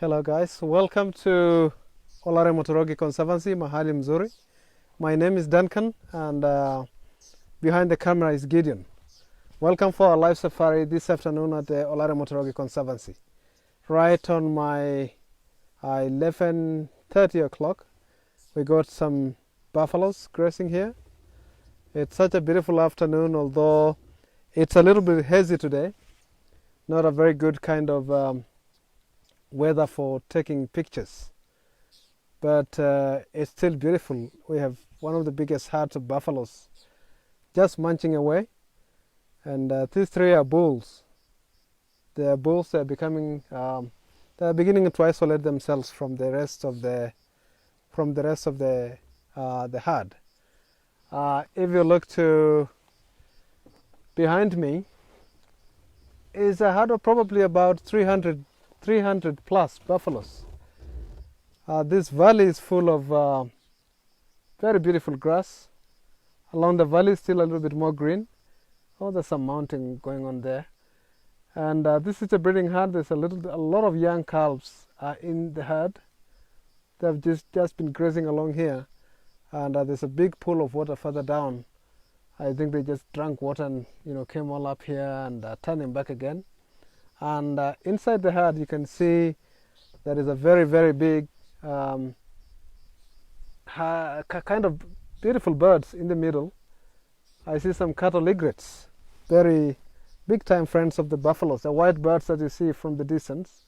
Hello guys, welcome to Olare Motorogi Conservancy, Mahali Mzuri. My name is Duncan and behind the camera is Gideon. Welcome for our live safari this afternoon at the Olare Motorogi Conservancy. Right on my 11:30 o'clock, we got some buffaloes grazing here. It's such a beautiful afternoon, although it's a little bit hazy today. Not a very good kind of weather for taking pictures, but it's still beautiful. We have one of the biggest herds of buffaloes just munching away, and these three are bulls. They are bulls. They're beginning to isolate themselves from the rest of the herd. If you look to behind me, is a herd of probably about 300 plus buffaloes. This valley is full of very beautiful grass. Along the valley, still a little bit more green. Oh, there's some mountain going on there. And this is a breeding herd. There's a lot of young calves in the herd. They've just been grazing along here, and there's a big pool of water further down. I think they just drank water and came all up here and turning back again. And inside the herd, you can see there is a very, very big kind of beautiful birds in the middle. I see some cattle egrets, very big time friends of the buffaloes. The white birds that you see from the distance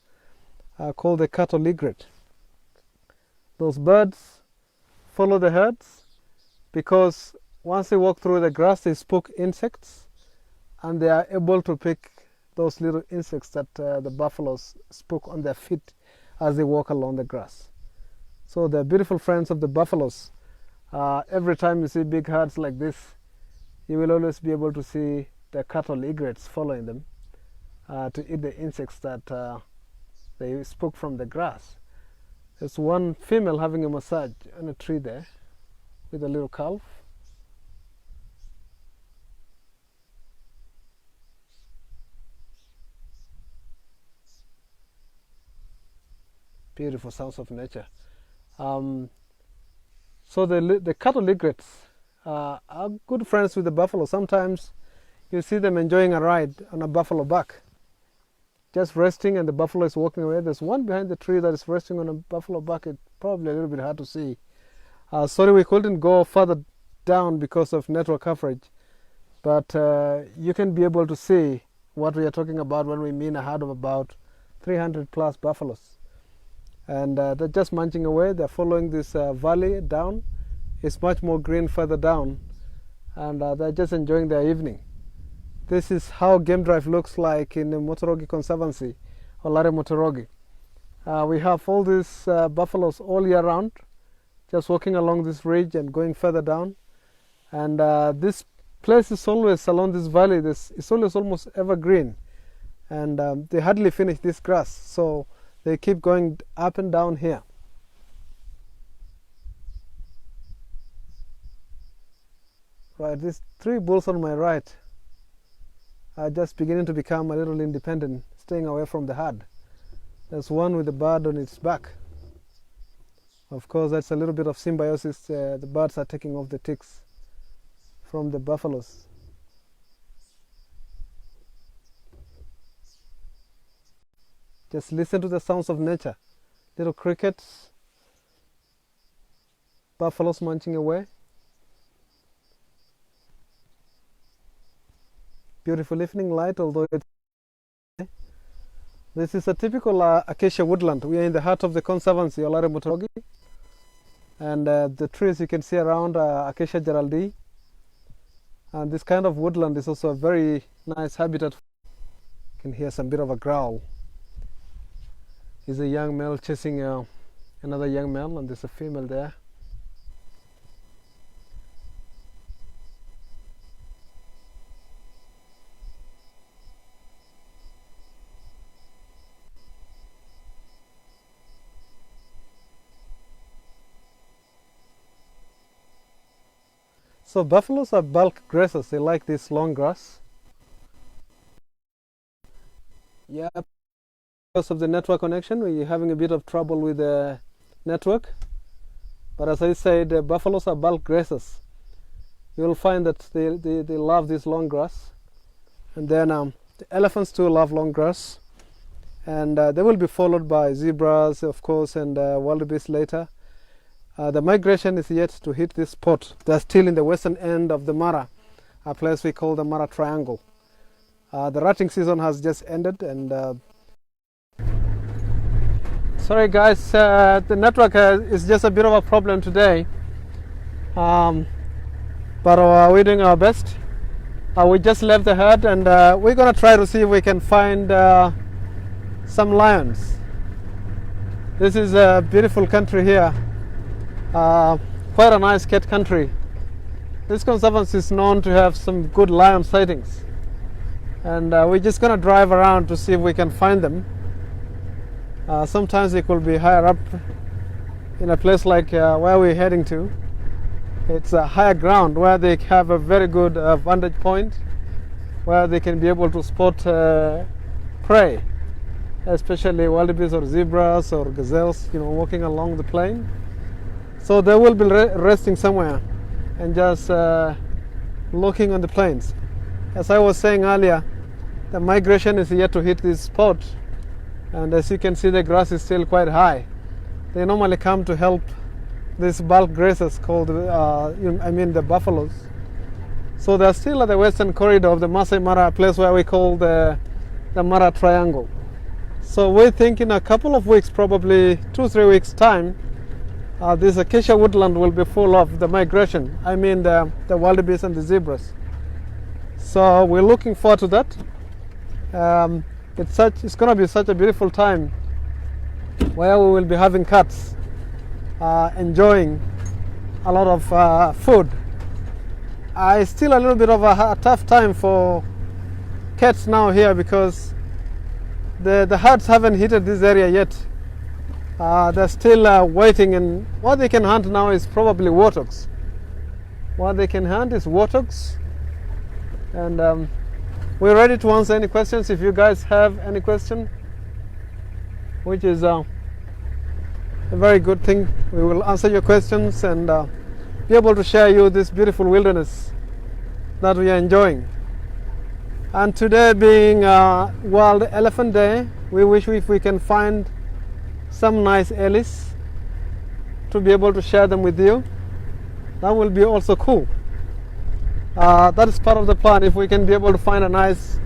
are called the cattle egret. Those birds follow the herds because once they walk through the grass, they spook insects, and they are able to pick those little insects that the buffaloes spook on their feet as they walk along the grass. So they're beautiful friends of the buffaloes. Every time you see big herds like this, you will always be able to see the cattle egrets following them to eat the insects that they spook from the grass. There's one female having a massage on a tree there with a little calf. Beautiful sounds of nature. So the cattle egrets are good friends with the buffalo. Sometimes you see them enjoying a ride on a buffalo back, just resting, and the buffalo is walking away. There's one behind the tree that is resting on a buffalo back. It's probably a little bit hard to see. Sorry, we couldn't go further down because of network coverage, but you can be able to see what we are talking about when we mean a herd of about 300 plus buffaloes. And they're just munching away. They're following this valley down. It's much more green further down, and they're just enjoying their evening. This is how game drive looks like in the Motorogi Conservancy, Olare Motorogi. We have all these buffaloes all year round, just walking along this ridge and going further down. And this place is always along this valley. It's always almost evergreen, and they hardly finish this grass, so they keep going up and down here. Right, these three bulls on my right are just beginning to become a little independent, staying away from the herd. There's one with a bird on its back. Of course, that's a little bit of symbiosis. The birds are taking off the ticks from the buffaloes. Just listen to the sounds of nature. Little crickets, buffaloes munching away. Beautiful evening light, although this is a typical acacia woodland. We are in the heart of the Conservancy, Olare Motorogi, and the trees you can see around are Acacia geraldii. And this kind of woodland is also a very nice habitat. You can hear some bit of a growl. Is a young male chasing another young male, and there's a female there. So buffaloes are bulk grazers. They like this long grass. Yep. Because of the network connection, we're having a bit of trouble with the network. But as I said, buffaloes are bulk grazers. You'll find that they love this long grass. And then the elephants too love long grass. And they will be followed by zebras, of course, and wildebeest later. The migration is yet to hit this spot. They're still in the western end of the Mara, a place we call the Mara Triangle. The rutting season has just ended, and sorry guys, the network is just a bit of a problem today, but we're doing our best. We just left the herd, and we're gonna try to see if we can find some lions. This is a beautiful country here, quite a nice cat country. This conservancy is known to have some good lion sightings, and we're just gonna drive around to see if we can find them. Sometimes it could be higher up in a place like where we're heading to. It's a higher ground where they have a very good vantage point, where they can be able to spot prey, especially wildebeest or zebras or gazelles, walking along the plain. So they will be resting somewhere and just looking on the plains. As I was saying earlier, the migration is yet to hit this spot, and as you can see, the grass is still quite high. They normally come to help these bulk grazers called, the buffaloes. So they're still at the western corridor of the Maasai Mara, a place where we call the Mara Triangle. So we think in a couple of weeks, probably 2-3 weeks time, this acacia woodland will be full of the migration. The wildebeest and the zebras. So we're looking forward to that. It's going to be such a beautiful time where we will be having cats enjoying a lot of food. It's still a little bit of a tough time for cats now here because the herds haven't hit this area yet. They're still waiting, and what they can hunt now is probably warthogs. What they can hunt is warthogs, and we're ready to answer any questions if you guys have any question, which is a very good thing. We will answer your questions and be able to share you this beautiful wilderness that we are enjoying. And today being World Elephant Day, we wish if we can find some nice ellis to be able to share them with you. That will be also cool. That is part of the plan. If we can be able to find a nice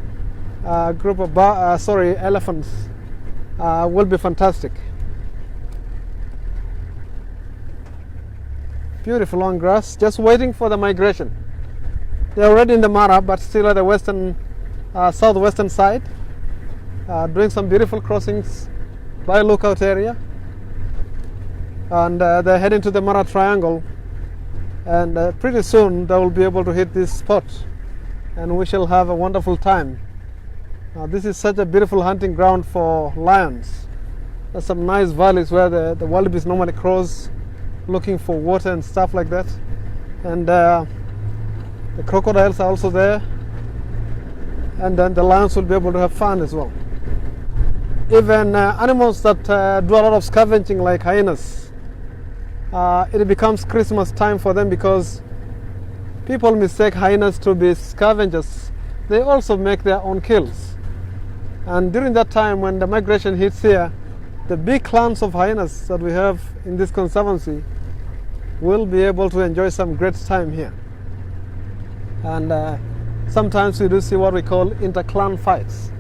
group of elephants, will be fantastic. Beautiful long grass, just waiting for the migration. They're already in the Mara, but still at the western, southwestern side, doing some beautiful crossings by lookout area, and they're heading to the Mara Triangle, and pretty soon they will be able to hit this spot, and we shall have a wonderful time. This is such a beautiful hunting ground for lions. There's some nice valleys where the wildebeest normally cross, looking for water and stuff like that, and the crocodiles are also there, and then the lions will be able to have fun as well. Even animals that do a lot of scavenging like hyenas, it becomes Christmas time for them because people mistake hyenas to be scavengers. They also make their own kills, and during that time when the migration hits here, the big clans of hyenas that we have in this conservancy will be able to enjoy some great time here. And sometimes we do see what we call inter-clan fights.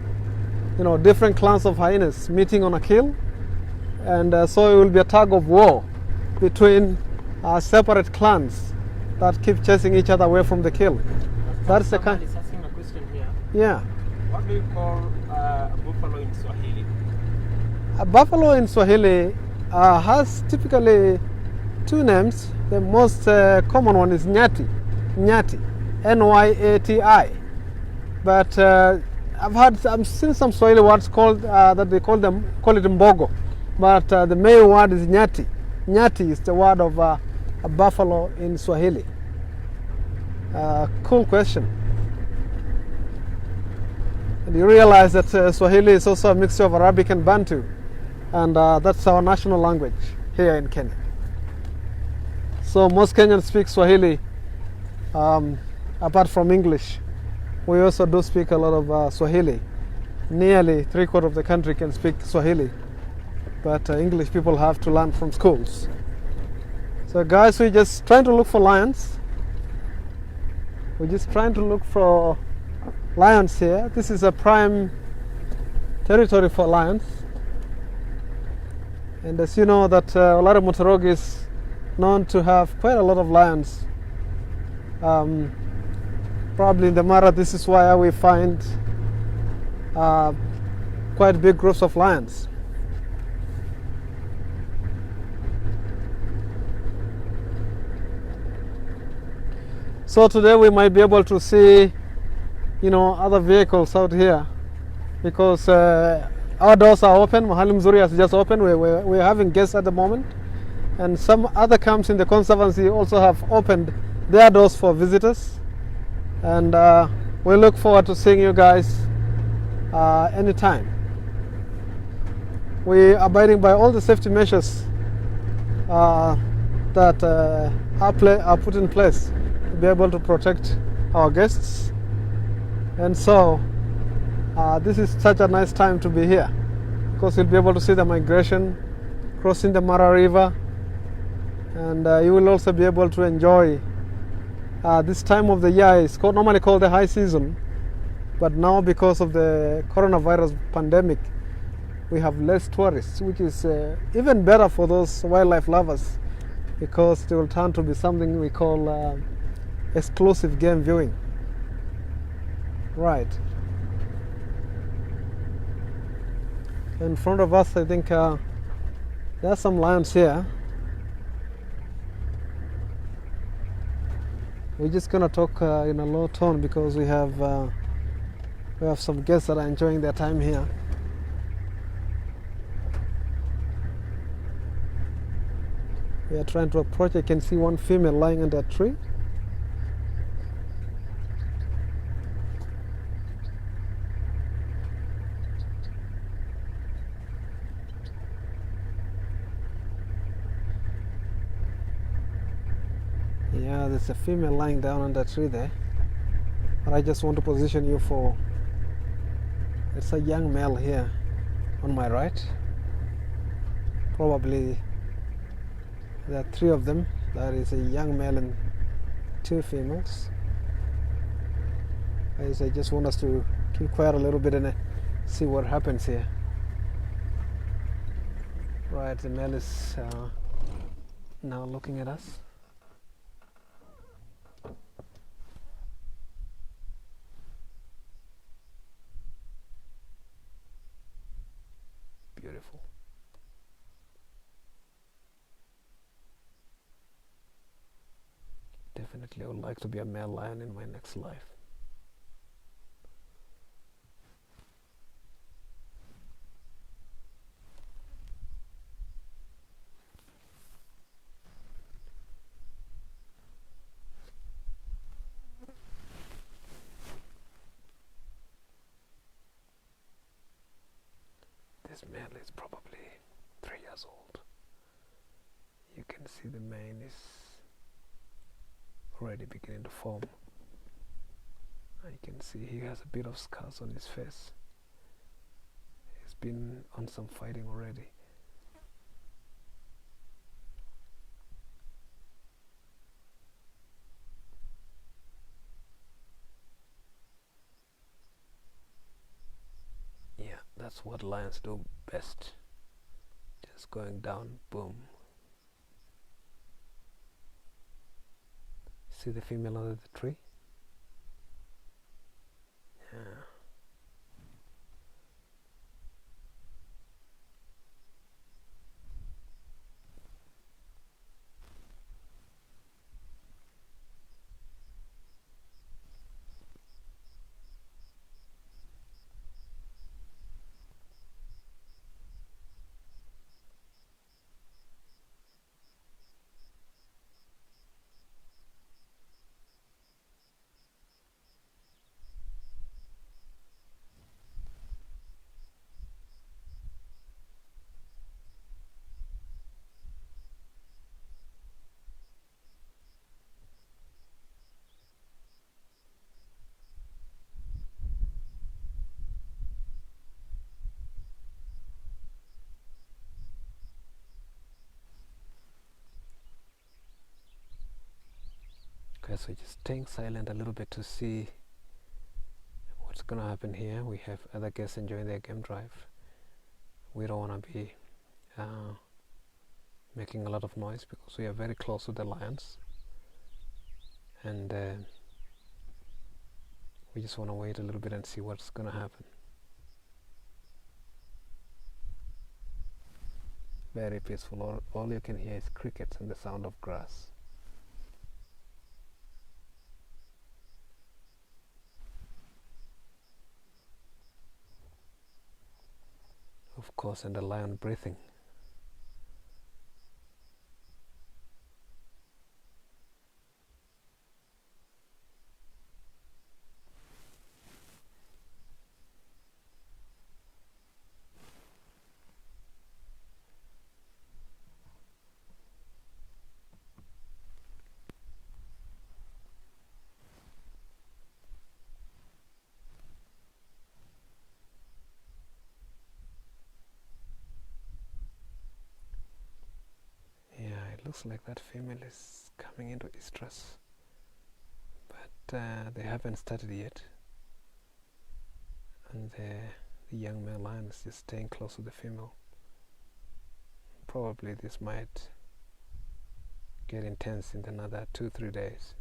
Different clans of hyenas meeting on a kill, and so it will be a tug of war between separate clans that keep chasing each other away from the kill. That's the kind. Asking a question here. Yeah. What do you call a buffalo in Swahili? A buffalo in Swahili has typically two names. The most common one is nyati, Nyati, but I've seen some Swahili words called that they call it mbogo, but the main word is nyati. Nyati is the word of a buffalo in Swahili. Cool question. And you realize that Swahili is also a mixture of Arabic and Bantu, and that's our national language here in Kenya. So most Kenyans speak Swahili apart from English. We also do speak a lot of Swahili. Nearly 3/4 of the country can speak Swahili, but English people have to learn from schools. So guys, we're just trying to look for lions. We're just trying to look for lions here. This is a prime territory for lions. And as you know that Olare Motorogi is known to have quite a lot of lions. Probably in the Mara, this is why we find quite big groups of lions. So today we might be able to see, other vehicles out here because our doors are open. Mahali Mzuri has just opened. We're having guests at the moment, and some other camps in the Conservancy also have opened their doors for visitors. And we look forward to seeing you guys anytime. We are abiding by all the safety measures that are put in place to be able to protect our guests. And so this is such a nice time to be here because you'll be able to see the migration crossing the Mara River, and you will also be able to enjoy this time of the year. Is normally called the high season, but now because of the coronavirus pandemic we have less tourists, which is even better for those wildlife lovers because it will turn to be something we call exclusive game viewing. Right. In front of us, I think there are some lions here. We're just gonna talk in a low tone because we have some guests that are enjoying their time here. We are trying to approach. I can see one female lying under a tree. Yeah, there's a female lying down under a tree there. But I just want to position you for, it's a young male here on my right. Probably there are 3 of them. There is a young male and 2 females. I just want us to keep quiet a little bit and see what happens here. Right, the male is now looking at us. Beautiful. Definitely I would like to be a male lion in my next life. This male is probably 3 years old. You can see the mane is already beginning to form. I can see he has a bit of scars on his face. He's been on some fighting already. Yeah, that's what lions do best. Just going down, boom. See the female under the tree? Yeah. Okay, so just staying silent a little bit to see what's gonna happen here. We have other guests enjoying their game drive. We don't want to be making a lot of noise because we are very close to the lions, and we just want to wait a little bit and see what's gonna happen. Very peaceful. All you can hear is crickets and the sound of grass. Of course, and the lion breathing. It looks like that female is coming into estrus, but they haven't started yet, and the young male lion is just staying close to the female. Probably this might get intense in another 2-3 days.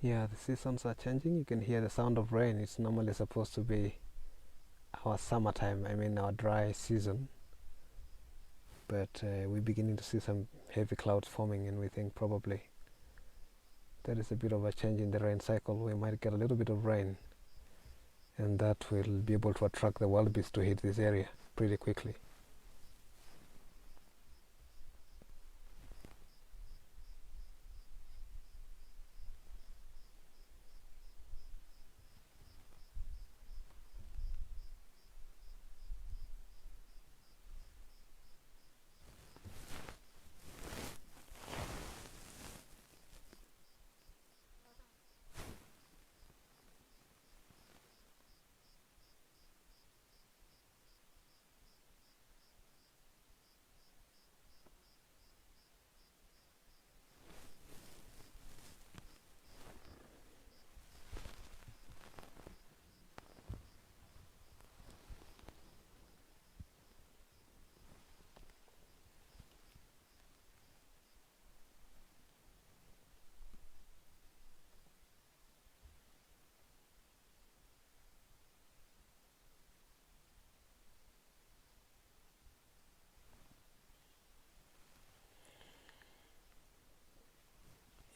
Yeah, the seasons are changing. You can hear the sound of rain. It's normally supposed to be our summertime, I mean our dry season, but we're beginning to see some heavy clouds forming, and we think probably there is a bit of a change in the rain cycle. We might get a little bit of rain, and that will be able to attract the wildebeest to hit this area pretty quickly.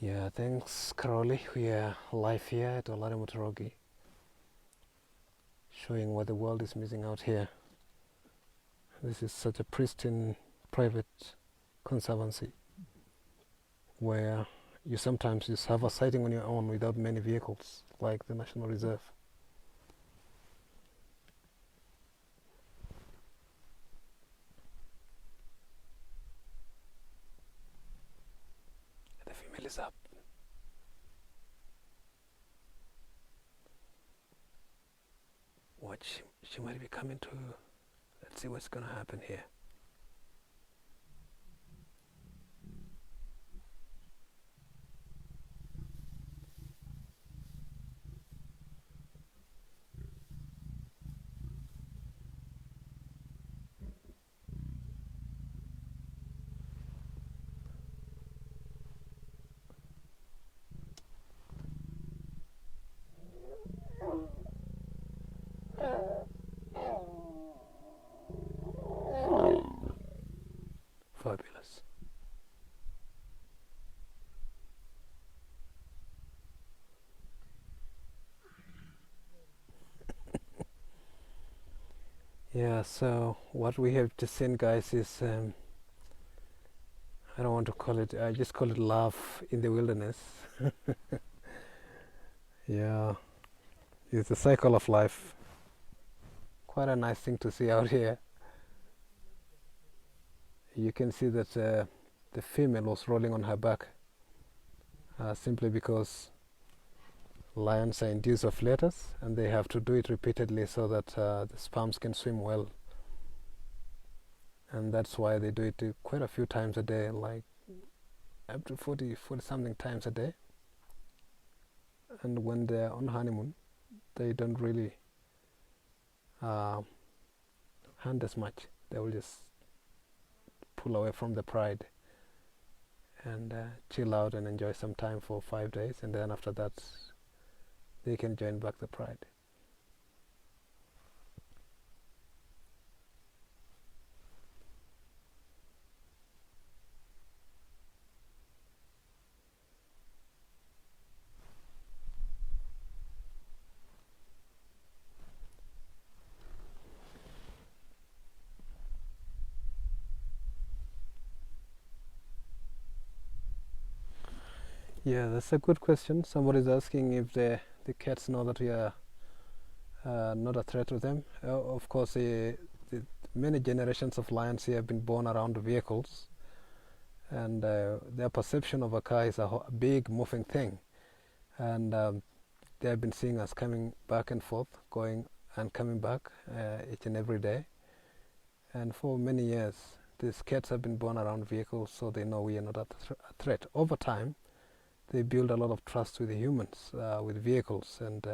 Yeah, thanks Caroli. We are live here at Olare Motorogi, showing what the world is missing out here. This is such a pristine private conservancy where you sometimes just have a sighting on your own without many vehicles, like the National Reserve. The female is up. Watch, she might be coming to. Let's see what's gonna happen here. Fabulous. Yeah, so what we have just seen, guys, is I don't want to call it, I just call it love in the wilderness. Yeah, it's a cycle of life. Quite a nice thing to see out here. You can see that the female was rolling on her back simply because lions are induced of flatus, and they have to do it repeatedly so that the sperms can swim well. And that's why they do it quite a few times a day, like up to 40 something times a day. And when they're on honeymoon, they don't really hunt as much. They will just pull away from the pride and chill out and enjoy some time for 5 days, and then after that they can join back the pride. Yeah, that's a good question. Somebody's asking if the cats know that we are not a threat to them. Of course, many generations of lions here have been born around vehicles, and their perception of a car is a big moving thing, and they have been seeing us coming back and forth, going and coming back each and every day. And for many years, these cats have been born around vehicles, so they know we are not a threat. Over time, they build a lot of trust with the humans, with vehicles, and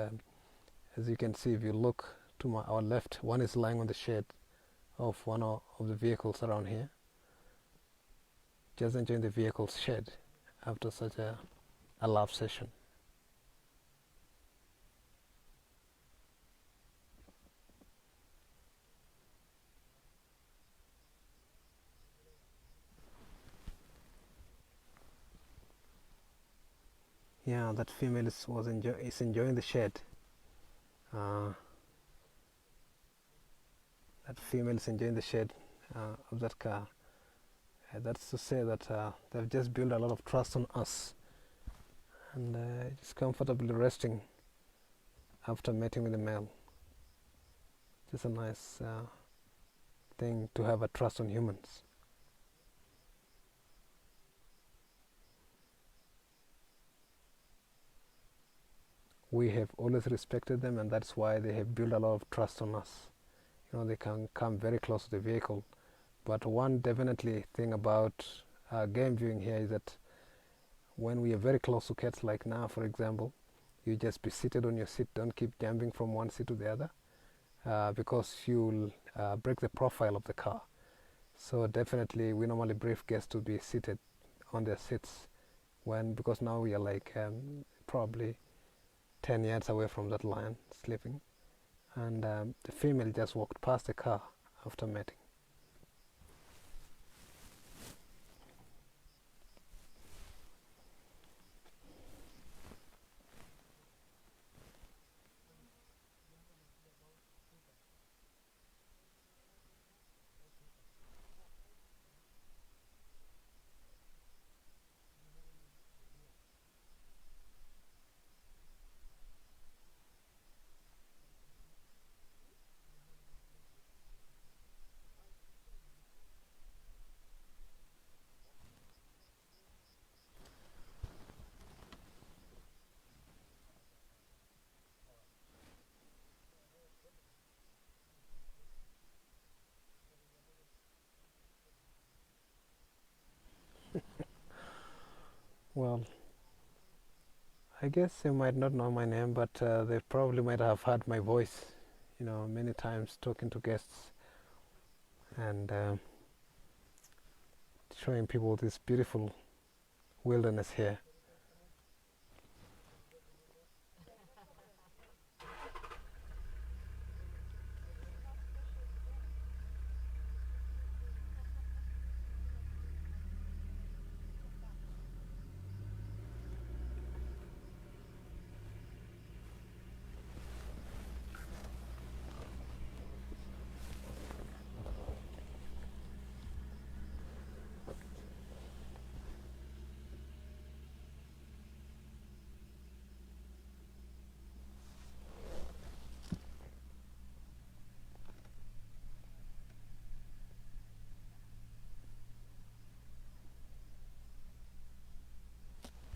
as you can see, if you look to our left, one is lying on the shade of one of the vehicles around here, just enjoying the vehicle's shade after such a love session. Yeah, that female is enjoying the shade. That female is enjoying the shade of that car. That's to say that they've just built a lot of trust on us, and just comfortably resting after mating with the male. Just a nice thing to have a trust on humans. We have always respected them, and that's why they have built a lot of trust on us. They can come very close to the vehicle. But one definitely thing about game viewing here is that when we are very close to cats, like now for example, you just be seated on your seat, don't keep jumping from one seat to the other, because you'll break the profile of the car. So definitely we normally brief guests to be seated on their seats, because now we are like probably 10 yards away from that lion sleeping, and the female just walked past the car after mating. Well, I guess they might not know my name, but they probably might have heard my voice, many times talking to guests and showing people this beautiful wilderness here.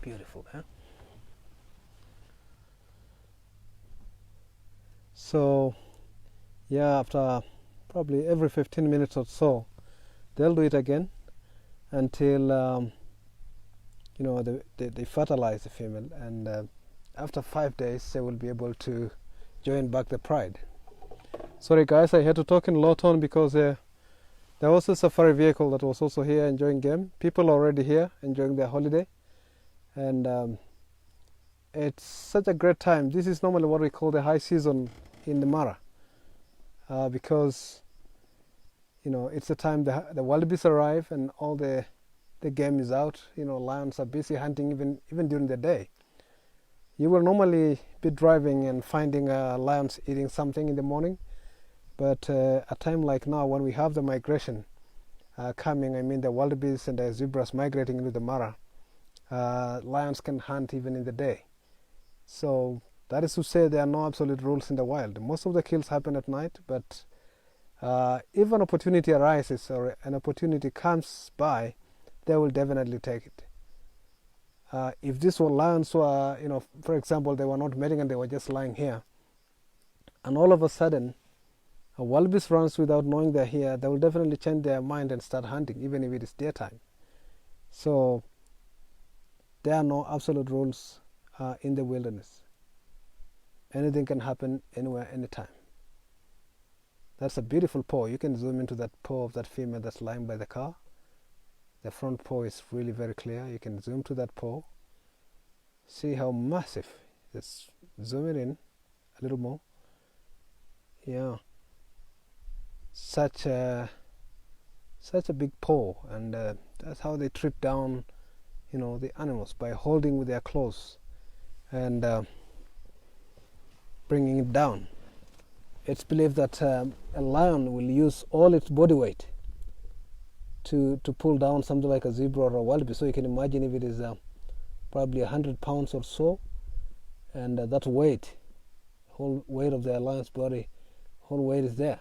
Beautiful, huh? So yeah, after probably every 15 minutes or so, they'll do it again until they fertilize the female, and after 5 days they will be able to join back the pride. Sorry guys, I had to talk in low tone because there was a safari vehicle that was also here enjoying game. People are already here enjoying their holiday, and it's such a great time. This is normally what we call the high season in the Mara, because it's the time the wildebeest arrive and all the game is out. Lions are busy hunting even during the day. You will normally be driving and finding lions eating something in the morning, but a time like now when we have the migration coming, I mean the wildebeest and the zebras migrating into the Mara, lions can hunt even in the day. So that is to say there are no absolute rules in the wild. Most of the kills happen at night, but if an opportunity arises or an opportunity comes by, they will definitely take it. If these were lions were, for example, they were not mating and they were just lying here, and all of a sudden a wildebeest runs without knowing they're here, they will definitely change their mind and start hunting, even if it is daytime. So there are no absolute rules in the wilderness. Anything can happen anywhere, anytime. That's a beautiful paw. You can zoom into that paw of that female that's lying by the car. The front paw is really very clear. You can zoom to that paw. See how massive. Just zoom it in a little more. Yeah. Such a big paw, and that's how they trip down, the animals, by holding with their claws and bringing it down. It's believed that a lion will use all its body weight to pull down something like a zebra or a wildebeest. So you can imagine if it is probably 100 pounds or so, and that weight, whole weight of the lion's body, whole weight is there.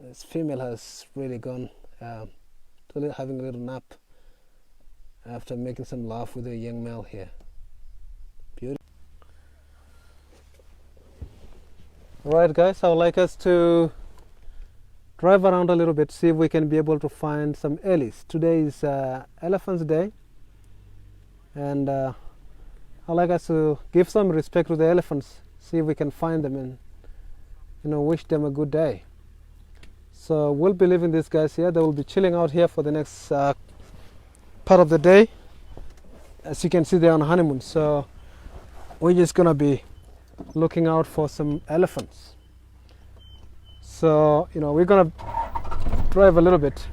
This female has really gone to having a little nap after making some laugh with a young male here. Beautiful. Alright guys, I would like us to drive around a little bit, see if we can be able to find some ellies. Today is Elephant's Day, and I'd like us to give some respect to the elephants, see if we can find them and wish them a good day. So we'll be leaving these guys here. They will be chilling out here for the next part of the day. As you can see, they're on honeymoon, so we're just gonna be looking out for some elephants. So we're gonna drive a little bit,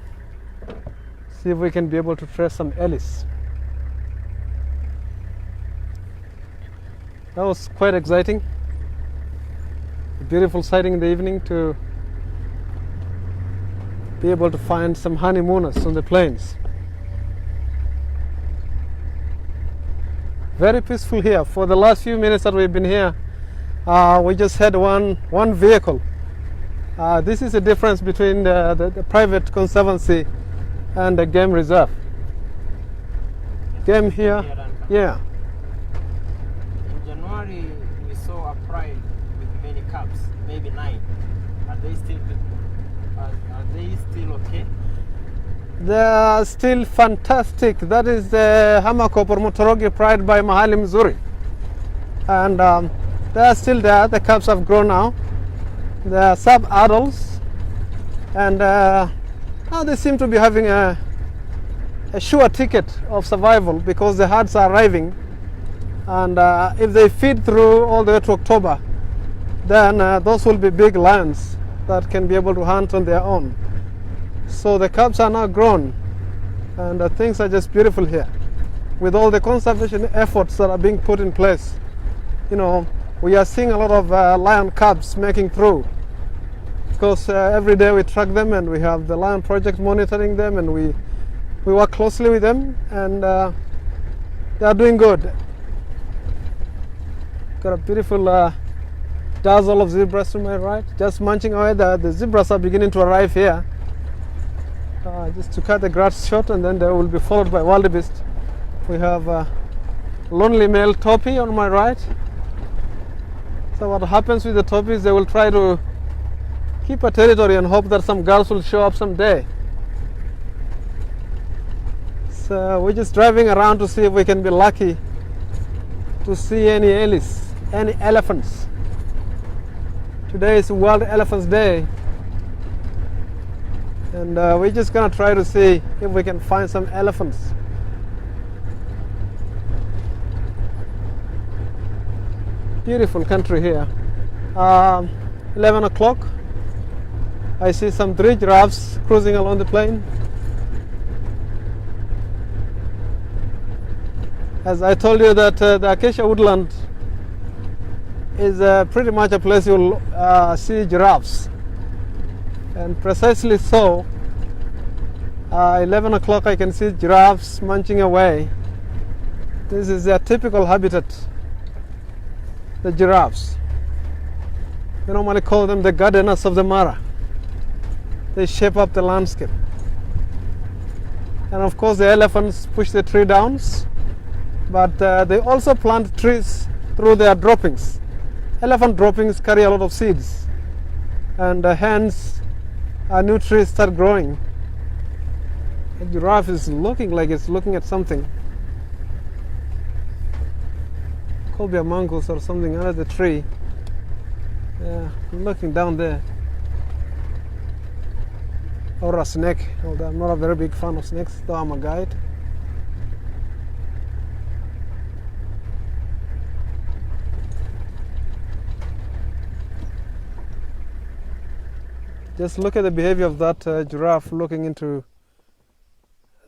see if we can be able to trace some ellies. That was quite exciting. A beautiful sighting in the evening to be able to find some honeymooners on the plains. Very peaceful here. For the last few minutes that we've been here, we just had one vehicle. This is the difference between the private conservancy and the game reserve. Game here, yeah. In January, we saw a pride with many cubs, maybe 9. Are they still okay? They are still fantastic. That is the Olare Motorogi pride by Mahali Mzuri, and they are still there. The cubs have grown now. They are sub-adults, and now they seem to be having a sure ticket of survival because the herds are arriving, and if they feed through all the way to October, then those will be big lions that can be able to hunt on their own. So the cubs are now grown, and things are just beautiful here. With all the conservation efforts that are being put in place, we are seeing a lot of lion cubs making through. Because every day we track them, and we have the Lion Project monitoring them, and we work closely with them, and they are doing good. Got a beautiful dazzle of zebras to my right, just munching away. The zebras are beginning to arrive here. Just to cut the grass short, and then they will be followed by wildebeest. We have a lonely male topi on my right. So what happens with the topis, they will try to keep a territory and hope that some girls will show up someday. So we're just driving around to see if we can be lucky to see any elephants. Today is World Elephants Day, and we're just gonna try to see if we can find some elephants. Beautiful country here. 11 o'clock. I see some 3 giraffes cruising along the plain. As I told you that the acacia woodland is pretty much a place you'll see giraffes, and precisely so. 11 o'clock I can see giraffes munching away. This is their typical habitat, the giraffes. We normally call them the gardeners of the Mara. They shape up the landscape. And of course the elephants push the tree downs, but they also plant trees through their droppings. Elephant droppings carry a lot of seeds, and hence new trees start growing. The giraffe is looking like it's looking at something. Could be a mongoose or something under the tree. Yeah, I'm looking down there. Or a snake, although I'm not a very big fan of snakes, though I'm a guide. Just look at the behavior of that giraffe looking into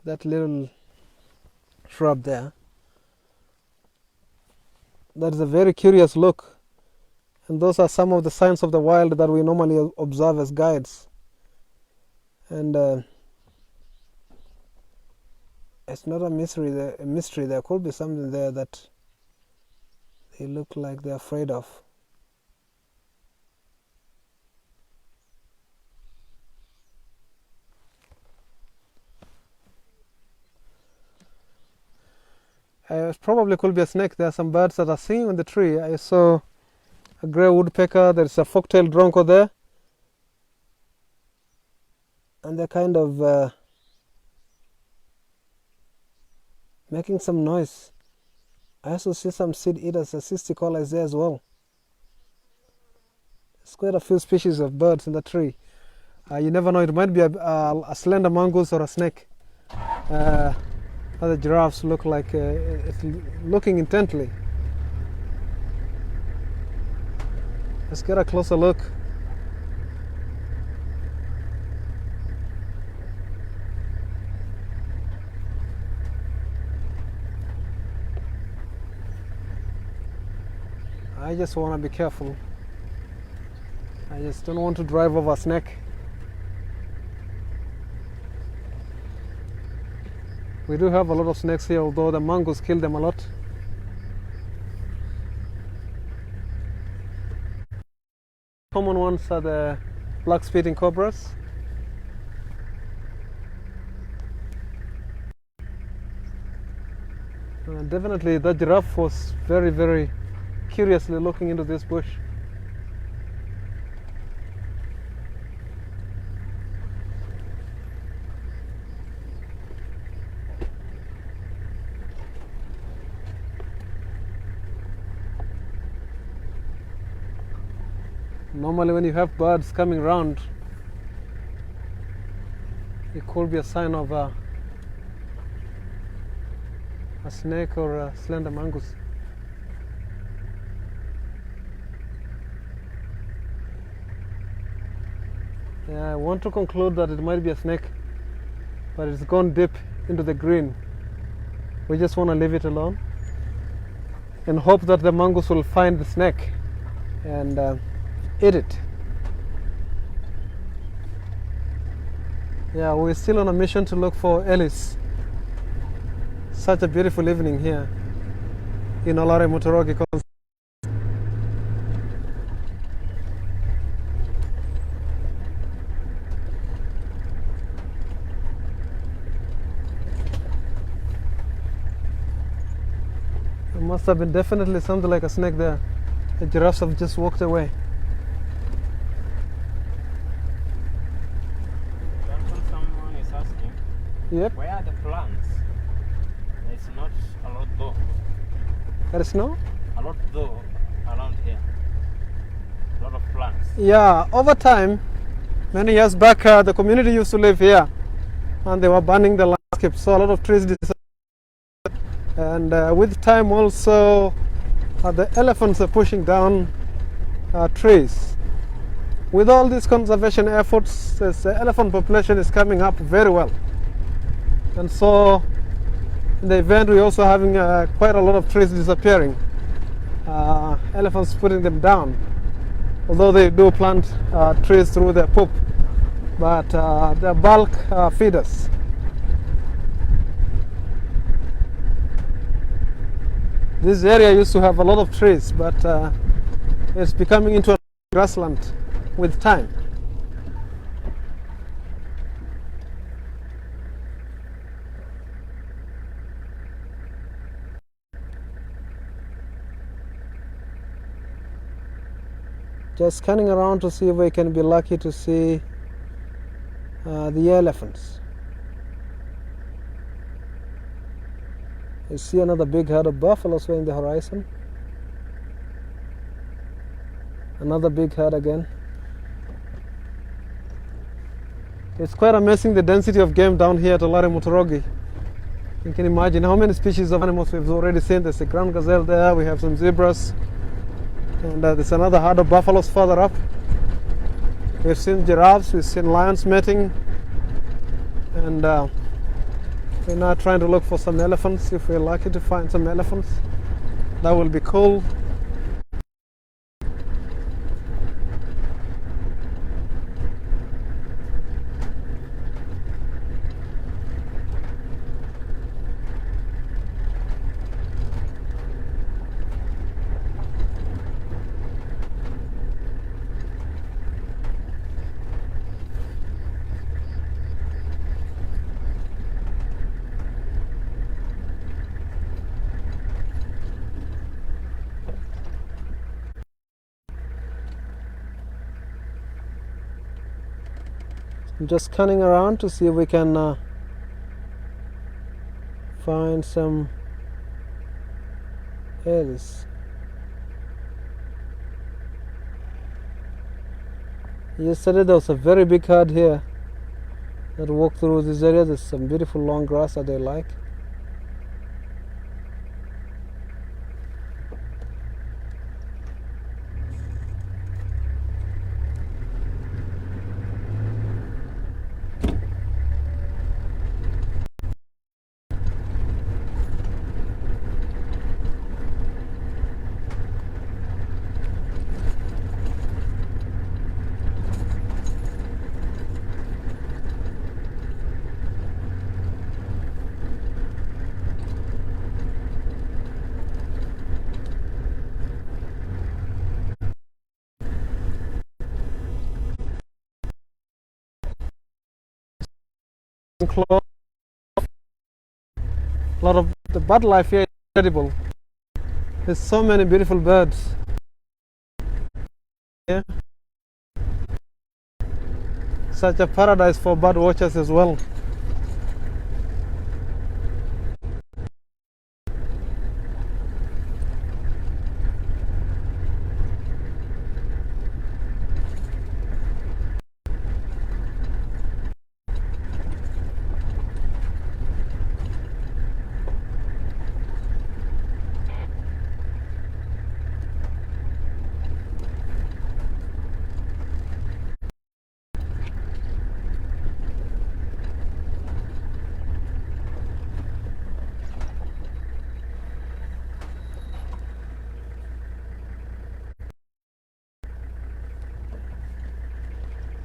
that little shrub there. That is a very curious look. And those are some of the signs of the wild that we normally observe as guides. And it's not a mystery. There could be something there that they look like they're afraid of. Probably could be a snake. There are some birds that are singing on the tree. I saw a grey woodpecker. There's a fork-tailed bronco there, and they're kind of making some noise. I also see some seed eaters. A cisticola is there as well. There's quite a few species of birds in the tree. You never know. It might be a slender mongoose or a snake. Other giraffes look like it's looking intently. Let's get a closer look. I just want to be careful. I just don't want to drive over a snake. We do have a lot of snakes here, although the mongoose kill them a lot. Common ones are the black spitting cobras. Definitely that giraffe was very, very curiously looking into this bush. Normally when you have birds coming around, it could be a sign of a snake or a slender mongoose. Yeah, I want to conclude that it might be a snake, but it's gone deep into the green. We just want to leave it alone and hope that the mongoose will find the snake and eat it. Yeah, we're still on a mission to look for Ellis. Such a beautiful evening here in Olare Motorogi Conservancy. There must have been definitely something like a snake there. The giraffes have just walked away. Someone is asking, Yep. where are the plants? There's not a lot though. There is no? A lot though around here. A lot of plants. Yeah, over time, many years back, the community used to live here and they were burning the landscape, so a lot of trees disappeared. And with time also, the elephants are pushing down trees. With all these conservation efforts, the elephant population is coming up very well. And so, in the event, we're also having quite a lot of trees disappearing. Elephants putting them down. Although they do plant trees through their poop, but they're bulk feeders. This area used to have a lot of trees, but it's becoming into a grassland with time. Just scanning around to see if we can be lucky to see the elephants. You see another big herd of buffaloes in the horizon. Another big herd again. It's quite amazing the density of game down here at Olare Motorogi. You can imagine how many species of animals we've already seen. There's a ground gazelle there, we have some zebras, and there's another herd of buffaloes further up. We've seen giraffes, we've seen lions mating, and we're now trying to look for some elephants. If we're lucky to find some elephants, that will be cool. I'm just scanning around to see if we can find some elves. Yesterday there was a very big herd here that walked through this area. There's some beautiful long grass that they like. A lot of the bird life here is incredible. There's so many beautiful birds here. Such a paradise for bird watchers as well.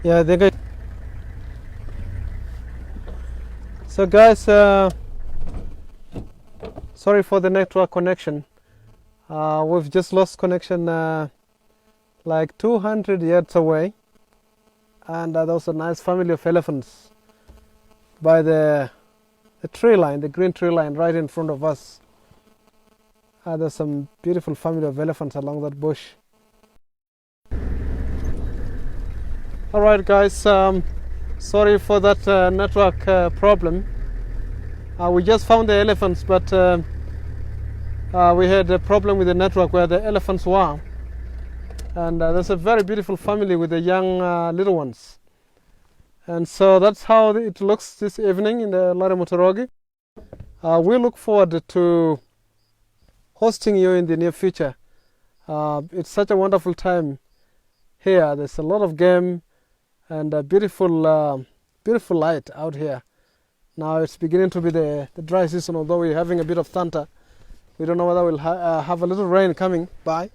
Yeah, I think so guys, sorry for the network connection. We've just lost connection like 200 yards away, and there was a nice family of elephants by the tree line, the green tree line right in front of us. There's some beautiful family of elephants along that bush. All right, guys. Sorry for that network problem. We just found the elephants, but we had a problem with the network where the elephants were. And there's a very beautiful family with the young little ones. And so that's how it looks this evening in the Olare Motorogi. We look forward to hosting you in the near future. It's such a wonderful time here. There's a lot of game and a beautiful, beautiful light out here. Now it's beginning to be the dry season, although we're having a bit of thunder. We don't know whether we'll have a little rain coming by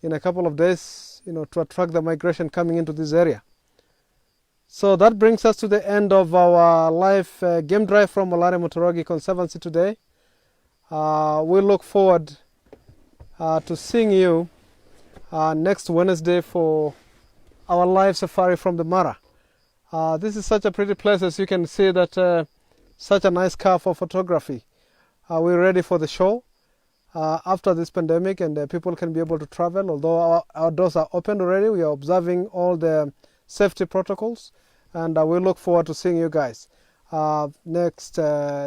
in a couple of days, to attract the migration coming into this area. So that brings us to the end of our live game drive from Olare Motorogi Conservancy today. We look forward to seeing you next Wednesday for our live safari from the Mara. This is such a pretty place, as you can see that such a nice car for photography. We're ready for the show after this pandemic, and people can be able to travel. Although our doors are open already, we are observing all the safety protocols, and we look forward to seeing you guys next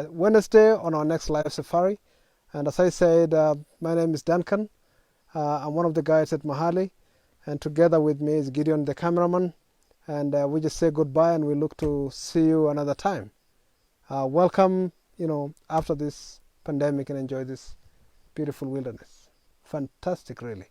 Wednesday on our next live safari. And as I said, my name is Duncan. I'm one of the guys at Mahali, and together with me is Gideon, the cameraman. And we just say goodbye, and we look to see you another time. Welcome, after this pandemic, and enjoy this beautiful wilderness. Fantastic, really.